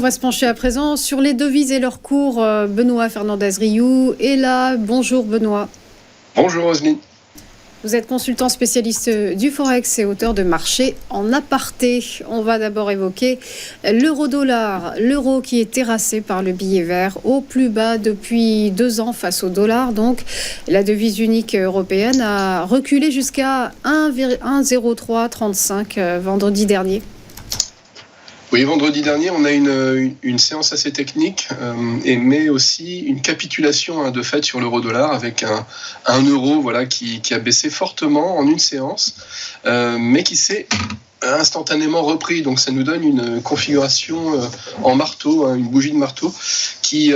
va se pencher à présent sur les devises et leurs cours. Benoît Fernandez-Rioux est là. Bonjour Benoît. Bonjour Roselyne. Vous êtes consultant spécialiste du Forex et auteur de Marché en aparté. On va d'abord évoquer l'euro-dollar. L'euro qui est terrassé par le billet vert au plus bas depuis 2 ans face au dollar. Donc la devise unique européenne a reculé jusqu'à 1,0335 vendredi dernier. Oui, vendredi dernier, on a une séance assez technique, mais aussi une capitulation de fait sur l'euro-dollar avec un euro qui a baissé fortement en une séance, mais qui s'est instantanément repris. Donc ça nous donne une configuration en marteau, une bougie de marteau, qui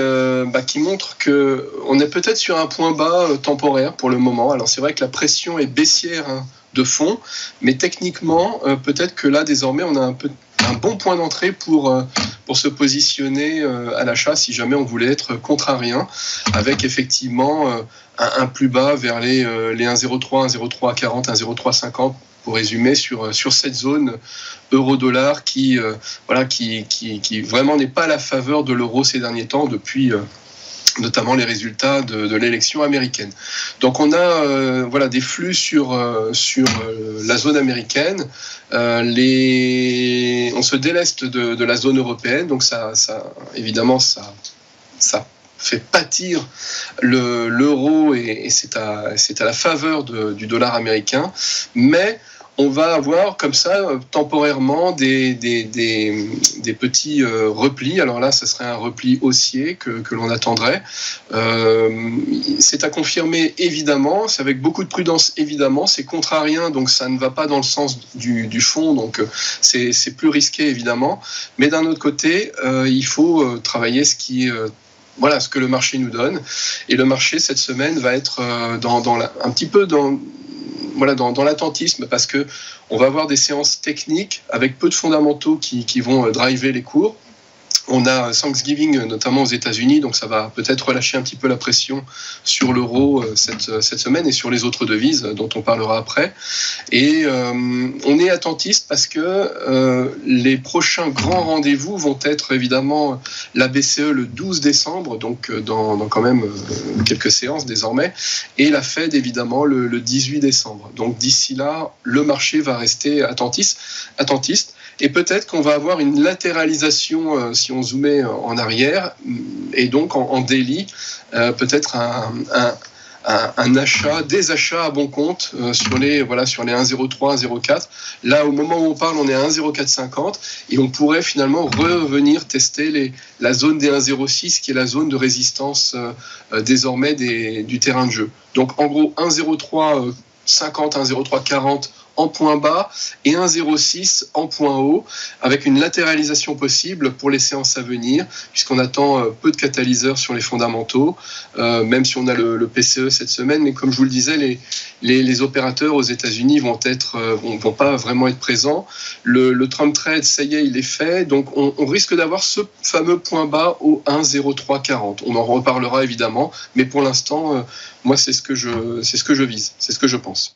montre qu'on est peut-être sur un point bas temporaire pour le moment. Alors c'est vrai que la pression est baissière de fond, mais techniquement, peut-être que là, désormais, on a un bon point d'entrée pour se positionner à l'achat si jamais on voulait être contrarien, avec effectivement un plus bas vers les 1,03, 1,0340, 1,0350 pour résumer sur cette zone euro-dollar qui vraiment n'est pas à la faveur de l'euro ces derniers temps depuis notamment les résultats de l'élection américaine. Donc on a des flux sur la zone américaine. On se déleste de la zone européenne, donc ça évidemment ça fait pâtir l'euro et c'est à la faveur du dollar américain, mais on va avoir comme ça temporairement des petits replis. Alors là, ce serait un repli haussier que l'on attendrait. C'est à confirmer évidemment, c'est avec beaucoup de prudence évidemment, c'est contrarien, donc ça ne va pas dans le sens du fond, donc c'est plus risqué évidemment. Mais d'un autre côté, il faut travailler ce que le marché nous donne. Et le marché cette semaine va être un petit peu dans l'attentisme, parce que on va avoir des séances techniques avec peu de fondamentaux qui vont driver les cours. On a Thanksgiving notamment aux États-Unis, donc ça va peut-être relâcher un petit peu la pression sur l'euro cette semaine et sur les autres devises dont on parlera après. Et on est attentiste parce que les prochains grands rendez-vous vont être évidemment la BCE le 12 décembre, donc dans quand même quelques séances désormais, et la Fed évidemment le 18 décembre. Donc d'ici là, le marché va rester attentiste. Et peut-être qu'on va avoir une latéralisation, si on zoomait en arrière, et donc en daily, peut-être des achats à bon compte sur les 1,03, 1,04. Là, au moment où on parle, on est à 1,0450, et on pourrait finalement revenir tester la zone des 1,06, qui est la zone de résistance désormais du terrain de jeu. Donc en gros, 1,0350, 1,0340 en point bas et 1,06 en point haut, avec une latéralisation possible pour les séances à venir, puisqu'on attend peu de catalyseurs sur les fondamentaux, même si on a le PCE cette semaine. Mais comme je vous le disais, les opérateurs aux États-Unis vont pas vraiment être présents. Le Trump Trade, ça y est, il est fait. Donc on risque d'avoir ce fameux point bas au 1,0340. On en reparlera évidemment, mais pour l'instant, moi c'est ce que je vise, c'est ce que je pense.